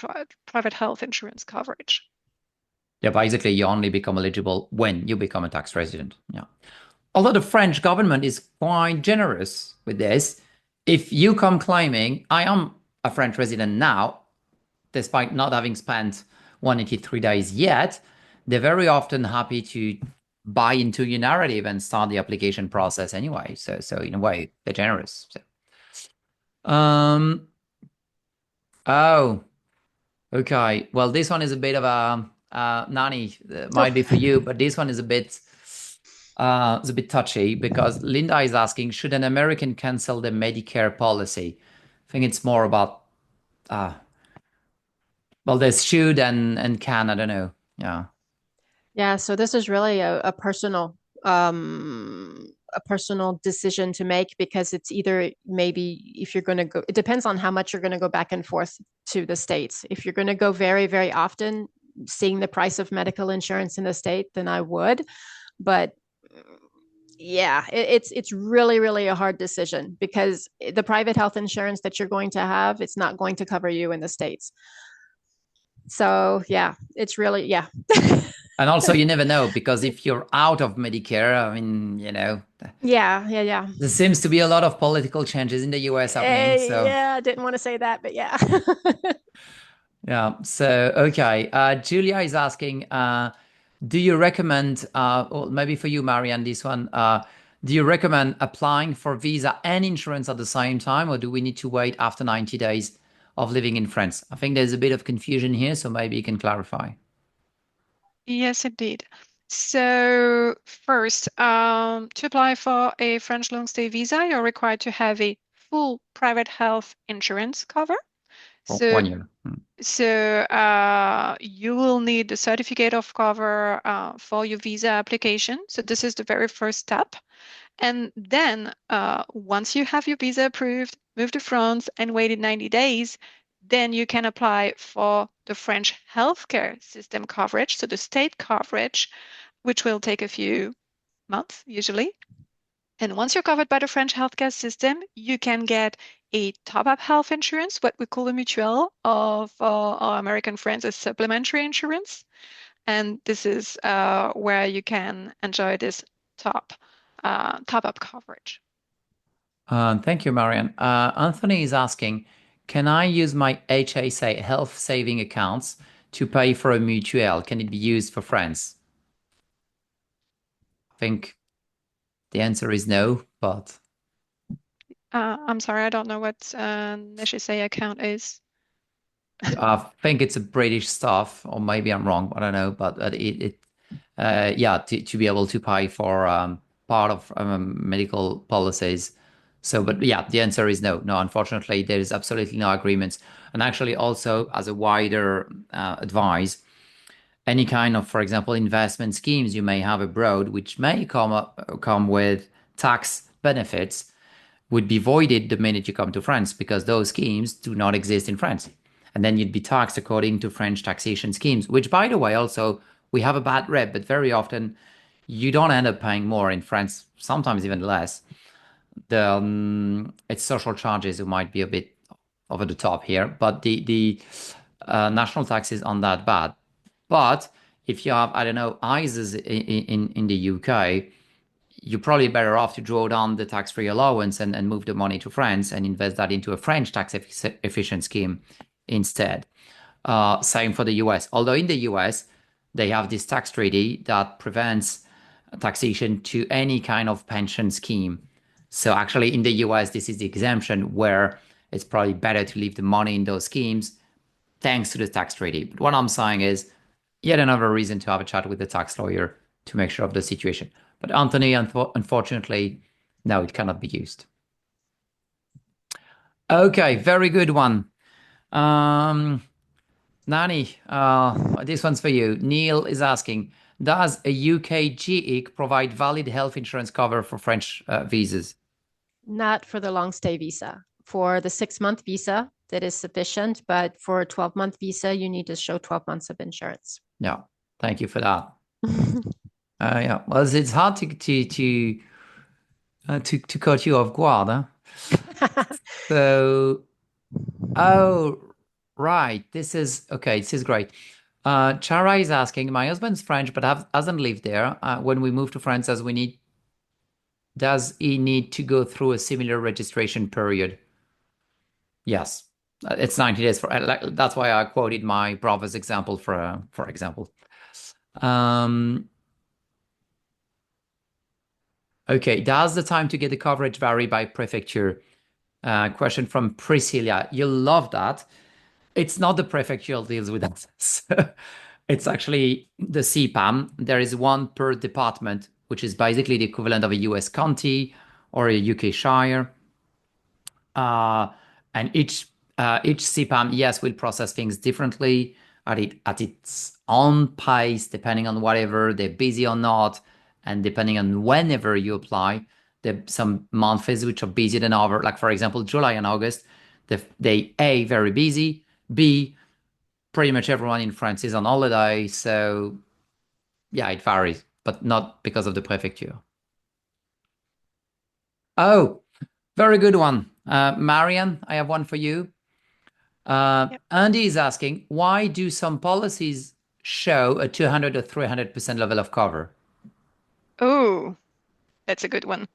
private health insurance coverage. Yeah, basically, you only become eligible when you become a tax resident. Yeah. Although the French government is quite generous with this, if you come claiming, I am a French resident now, despite not having spent 183 days yet, they're very often happy to buy into your narrative and start the application process anyway. So in a way, they're generous. Oh, okay. Well, this one is a bit of a Nanny, might be for you, but this one is a bit touchy because Linda is asking, should an American cancel the Medicare policy? I think it's more about well, there's should and can, I don't know. Yeah. Yeah, so this is really a personal a personal decision to make, because it's either maybe if you're going to go, it depends on how much you're going to go back and forth to the States. If you're going to go very, very often, seeing the price of medical insurance in the state, then I would. But yeah, it's really, really a hard decision, because the private health insurance that you're going to have, it's not going to cover you in the States. So yeah, it's really, yeah. And also, you never know, because if you're out of Medicare, I mean, Yeah. there seems to be a lot of political changes in the US happening. So Yeah, I didn't want to say that, but yeah. yeah. So okay. Julia is asking, do you recommend, or maybe for you, Marianne, this one, do you recommend applying for visa and insurance at the same time, or do we need to wait after 90 days of living in France? I think there's a bit of confusion here, so maybe you can clarify. Yes, indeed. So first, to apply for a French long stay visa, you're required to have a full private health insurance cover. For So 1 year. So you will need the certificate of cover for your visa application. So this is the very first step. And then once you have your visa approved, move to France and waited 90 days, then you can apply for the French healthcare system coverage, so the state coverage, which will take a few months usually. And once you're covered by the French healthcare system, you can get a top-up health insurance, what we call a Mutuelle, of our American friends, a supplementary insurance. And this is where you can enjoy this top-up coverage. Thank you, Marianne. Anthony is asking, can I use my HSA health saving accounts to pay for a mutuelle? Can it be used for France? I think the answer is no, but I'm sorry, I don't know what an HSA account is. I think it's a British stuff, or maybe I'm wrong. I don't know, but yeah, to be able to pay for part of medical policies. So, but yeah, the answer is no. No, unfortunately, there is absolutely no agreements. And actually, also as a wider advice, any kind of, for example, investment schemes you may have abroad, which may come with tax benefits, would be voided the minute you come to France, because those schemes do not exist in France. And then you'd be taxed according to French taxation schemes, which, by the way, also we have a bad rep, but very often you don't end up paying more in France, sometimes even less. It's social charges who might be a bit over the top here, but the national taxes aren't that bad. But if you have, I don't know, ISAs in the UK, you're probably better off to draw down the tax-free allowance and move the money to France and invest that into a French tax-efficient scheme instead. Same for the US. Although in the US, they have this tax treaty that prevents taxation to any kind of pension scheme. So actually in the US, this is the exemption where it's probably better to leave the money in those schemes thanks to the tax treaty. But what I'm saying is yet another reason to have a chat with the tax lawyer to make sure of the situation. But Anthony, unfortunately, no, it cannot be used. Okay, very good one. Nannie, this one's for you. Neil is asking, does a UK GHIC provide valid health insurance cover for French visas? Not for the long stay visa. For the 6-month visa, that is sufficient, but for a 12-month visa, you need to show 12 months of insurance. Yeah, thank you for that. Yeah, well, it's hard to caught you off guard, huh? So, oh, right. This is okay. This is great. Chara is asking, my husband's French, but hasn't lived there. When we move to France, does he need to go through a similar registration period? Yes, it's 90 days that's why I quoted my brother's example for example. Okay, does the time to get the coverage vary by prefecture? Question from Priscilla. You'll love that. It's not the prefecture that deals with that. It's actually the CPAM. There is one per department, which is basically the equivalent of a US county or a UK shire. And each CPAM, yes, will process things differently at its own pace, depending on whatever they're busy or not, and depending on whenever you apply. some months which are busier than other. Like for example, July and August, they A, very busy, B, pretty much everyone in France is on holiday. So yeah, it varies, but not because of the prefecture. Oh, very good one. Marianne, I have one for you. Yep. Andy is asking, why do some policies show a 200 or 300% level of cover? Oh, that's a good one.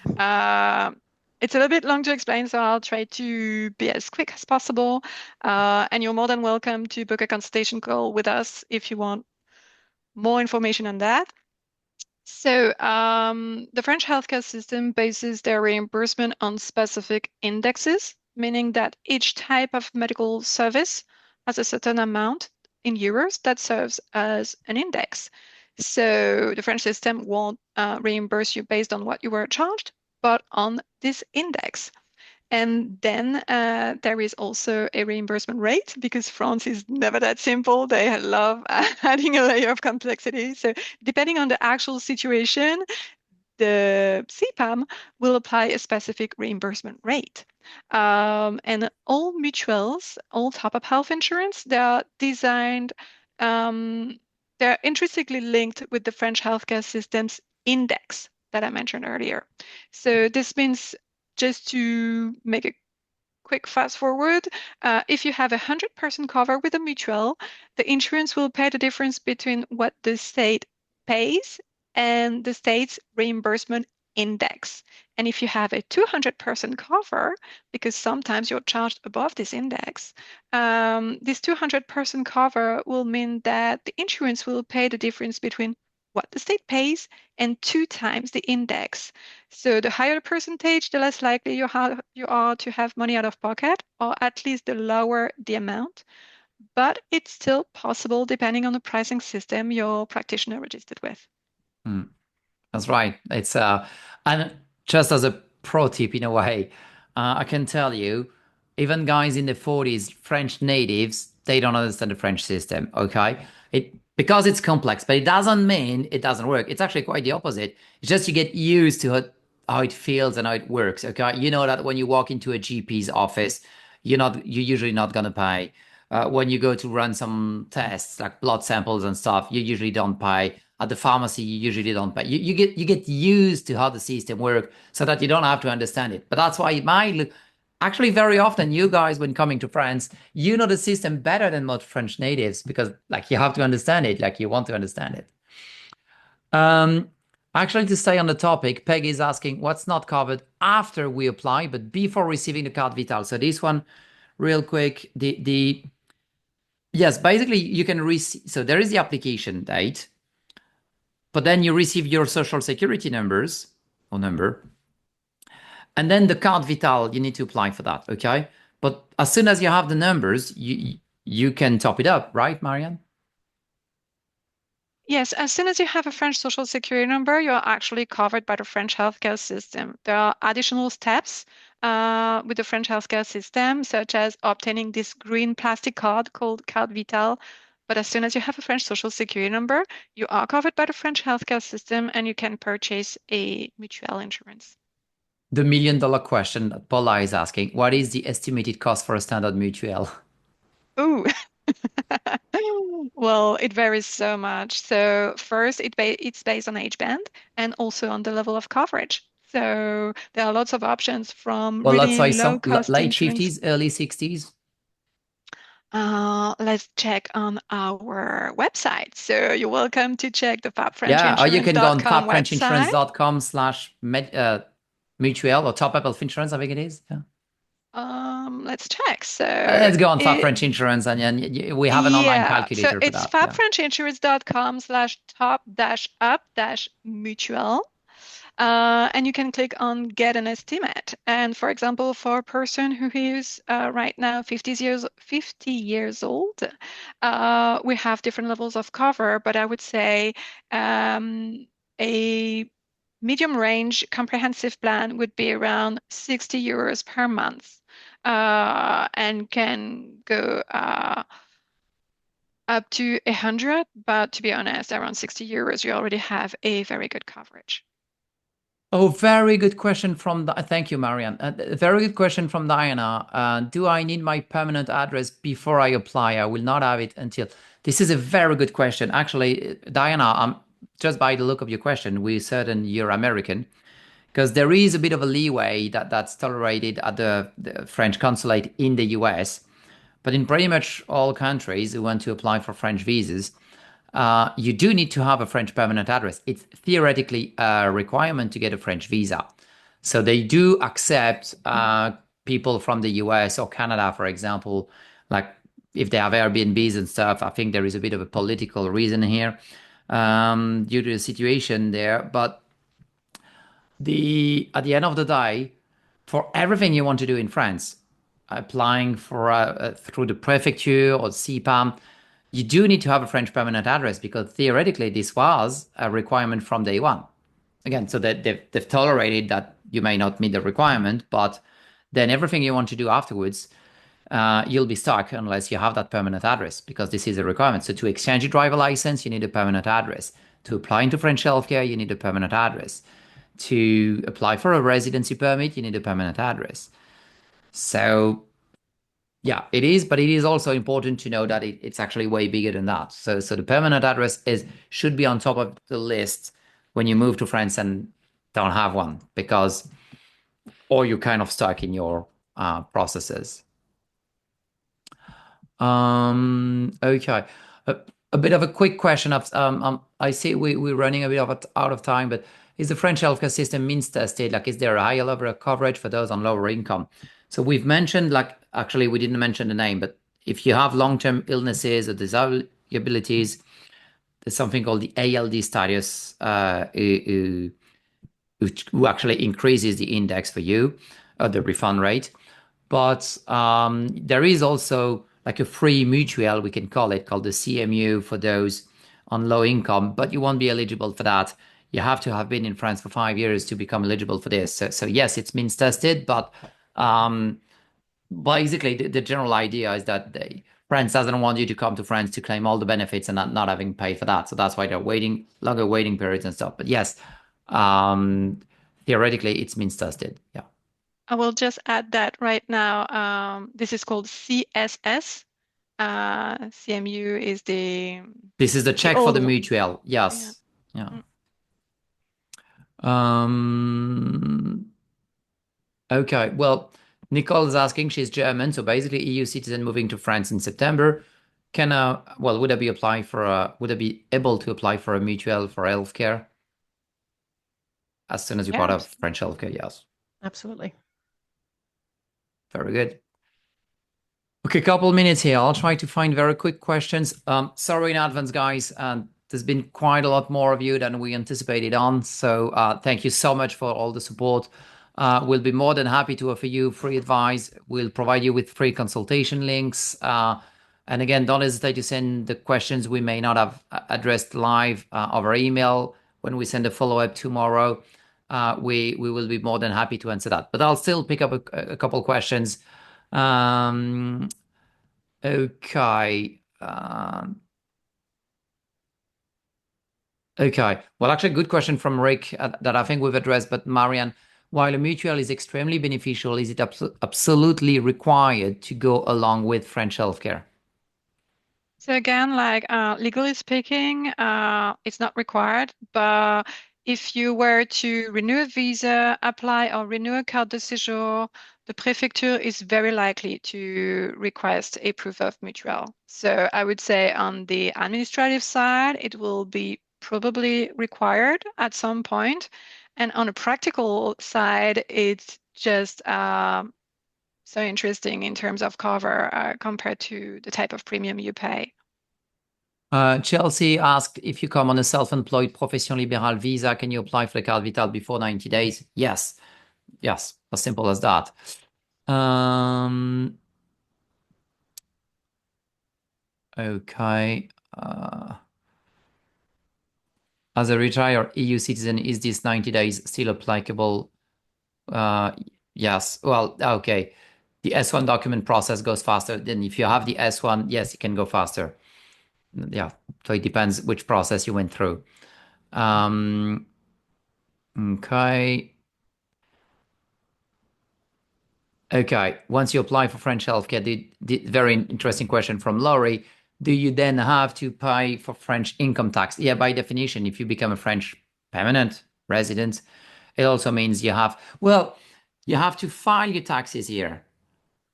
It's a little bit long to explain, so I'll try to be as quick as possible. And you're more than welcome to book a consultation call with us if you want more information on that. So the French healthcare system bases their reimbursement on specific indexes, meaning that each type of medical service has a certain amount in euros that serves as an index. So the French system won't reimburse you based on what you were charged, but on this index. And then there is also a reimbursement rate because France is never that simple. They love adding a layer of complexity. So depending on the actual situation, the CPAM will apply a specific reimbursement rate. And all mutuelles, all top-up health insurance, they are designed, they're intrinsically linked with the French healthcare system's index that I mentioned earlier. So this means, just to make a quick fast forward, if you have 100% cover with a mutual, the insurance will pay the difference between what the state pays and the state's reimbursement index. And if you have a 200% cover, because sometimes you're charged above this index, this 200% cover will mean that the insurance will pay the difference between what the state pays and 2 times the index. So the higher the percentage, the less likely you are to have money out of pocket, or at least the lower the amount. But it's still possible depending on the pricing system your practitioner registered with. That's right. It's and just as a pro tip in a way, I can tell you, even guys in the 40s, French natives, they don't understand the French system. Okay, because it's complex, but it doesn't mean it doesn't work. It's actually quite the opposite. It's just you get used to how it feels and how it works. Okay, you know that when you walk into a GP's office, you're usually not gonna pay. When you go to run some tests like blood samples and stuff, you usually don't pay. At the pharmacy, you usually don't pay. You get used to how the system works so that you don't have to understand it. But that's why it might look. Actually, very often, you guys, when coming to France, you know the system better than most French natives because, like, you have to understand it, like you want to understand it. Actually, to stay on the topic, Peg is asking what's not covered after we apply, but before receiving the carte vitale. So this one, real quick, yes, basically you can receive. So there is the application date, but then you receive your social security numbers or number. And then the carte vitale, you need to apply for that, okay? But as soon as you have the numbers, you can top it up, right, Marianne? Yes, as soon as you have a French social security number, you're actually covered by the French healthcare system. There are additional steps with the French healthcare system, such as obtaining this green plastic card called carte vitale. But as soon as you have a French social security number, you are covered by the French healthcare system and you can purchase a mutuelle insurance. The $1,000,000 question that Paula is asking, what is the estimated cost for a standard mutuelle? Ooh. Well, it varies so much. So first, it's based on age band and also on the level of coverage. So there are lots of options from Well, let's say really some low-cost late insurance. 50s, early 60s. Let's check on our website. So you're welcome to check the Yeah, or you can go on fabfrenchinsurance.com website. fabfrenchinsurance.com/mutuelle or top up health insurance, I think it is. Yeah. Let's check. So Let's go on FAB French Insurance, and we have an online calculator so for it's that. Yeah. fabfrenchinsurance.com/top-up-mutuelle. And you can click on get an estimate. And for example, for a person who is right now 50 years old, we have different levels of cover, but I would say a medium range comprehensive plan would be around 60 euros per month and can go up to 100, but to be honest, around 60 euros, you already have a very good coverage. Oh, very good question from thank you, Marianne. Very good question from Diana. Do I need my permanent address before I apply? I will not have it until. This is a very good question. Actually, Diana, just by the look of your question, we're certain you're American because there is a bit of a leeway that's tolerated at the French consulate in the US. But in pretty much all countries who want to apply for French visas, you do need to have a French permanent address. It's theoretically a requirement to get a French visa. So they do accept people from the US or Canada, for example, like if they have Airbnbs and stuff. I think there is a bit of a political reason here due to the situation there. But at the end of the day, for everything you want to do in France, applying for through the prefecture or CPAM, you do need to have a French permanent address because theoretically this was a requirement from day one. Again, so that they've tolerated that you may not meet the requirement, but then everything you want to do afterwards, you'll be stuck unless you have that permanent address because this is a requirement. So to exchange your driver license, you need a permanent address. To apply into French healthcare, you need a permanent address. To apply for a residency permit, you need a permanent address. So yeah, it is, but it is also important to know that it's actually way bigger than that. So the permanent address should be on top of the list when you move to France and don't have one because, or you're kind of stuck in your processes. Okay. A bit of a quick question of I see we're running a bit out of time, but is the French healthcare system means tested? Like, is there a higher level of coverage for those on lower income? So we've mentioned, like, actually we didn't mention the name, but if you have long-term illnesses or disabilities, there's something called the ALD status, who actually increases the index for you, the refund rate. But there is also like a free mutuelle, we can call it, called the CMU for those on low income, but you won't be eligible for that. You have to have been in France for 5 years to become eligible for this. So yes, it's means tested, but basically the general idea is that France doesn't want you to come to France to claim all the benefits and not having paid for that. So that's why they're longer waiting periods and stuff. But yes, theoretically it's means tested. Yeah. I will just add that right now, this is called CSS. CMU is This is the check for the mutuelle. Yes. Yeah. Okay. Well, Nicole is asking, she's German, so basically EU citizen moving to France in September. Would I be able to apply for a mutuelle for healthcare as soon as you're part of French healthcare? Yes. Absolutely. Very good. Okay, couple minutes here. I'll try to find very quick questions. Sorry in advance, guys. There's been quite a lot more of you than we anticipated on. So thank you so much for all the support. We'll be more than happy to offer you free advice. We'll provide you with free consultation links. And again, don't hesitate to send the questions we may not have addressed live over email when we send a follow-up tomorrow. We will be more than happy to answer that. But I'll still pick up a couple questions. Okay. Okay. Well, actually, good question from Rick that I think we've addressed. But Marianne, while a mutual is extremely beneficial, is it absolutely required to go along with French healthcare? So again, like legally speaking, it's not required, but if you were to renew a visa, apply or renew a carte de séjour, the prefecture is very likely to request a proof of mutuelle. So I would say on the administrative side, it will be probably required at some point. And on a practical side, it's just so interesting in terms of cover compared to the type of premium you pay. Chelsea asked, if you come on a self-employed profession libérale visa, can you apply for the carte vitale before 90 days? Yes. Yes, as simple as that. Okay. As a retired EU citizen, is this 90 days still applicable? Yes. Well, okay. The S1 document process goes faster. Then if you have the S1, yes, it can go faster. Yeah. So it depends which process you went through. Okay. Okay. Once you apply for French healthcare, the very interesting question from Laurie, do you then have to pay for French income tax? Yeah, by definition, if you become a French permanent resident, it also means you have to file your taxes here.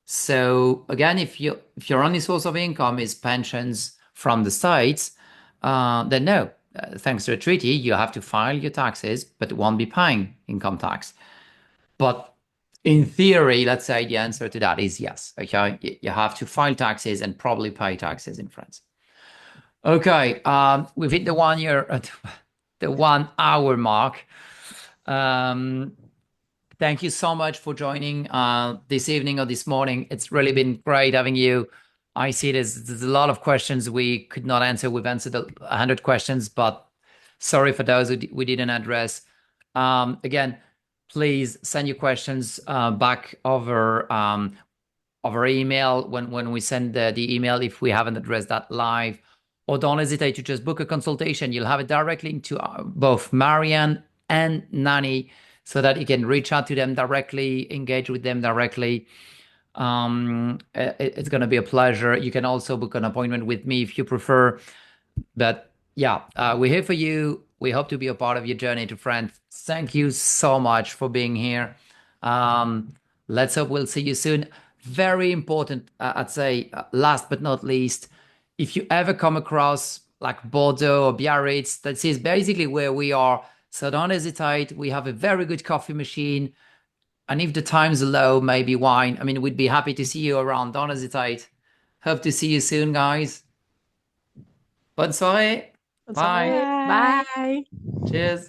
So again, if your only source of income is pensions from the States, then no, thanks to a treaty, you have to file your taxes, but won't be paying income tax. But in theory, let's say the answer to that is yes. Okay, you have to file taxes and probably pay taxes in France. Okay, we've hit the 1 year, the 1 hour mark. Thank you so much for joining this evening or this morning. It's really been great having you. I see there's a lot of questions we could not answer. We've answered 100 questions, but sorry for those we didn't address. Again, please send your questions back over email when we send the email if we haven't addressed that live. Or don't hesitate to just book a consultation. You'll have a direct link to both Marianne and Nannie so that you can reach out to them directly, engage with them directly. It's going to be a pleasure. You can also book an appointment with me if you prefer. But yeah, we're here for you. We hope to be a part of your journey to France. Thank you so much for being here. Let's hope we'll see you soon. Very important, I'd say, last but not least, if you ever come across like Bordeaux or Biarritz, that is basically where we are. So don't hesitate. We have a very good coffee machine. And if the times are low, maybe wine. I mean, we'd be happy to see you around. Don't hesitate. Hope to see you soon, guys. Bonne soirée. Bye. Bye. Cheers.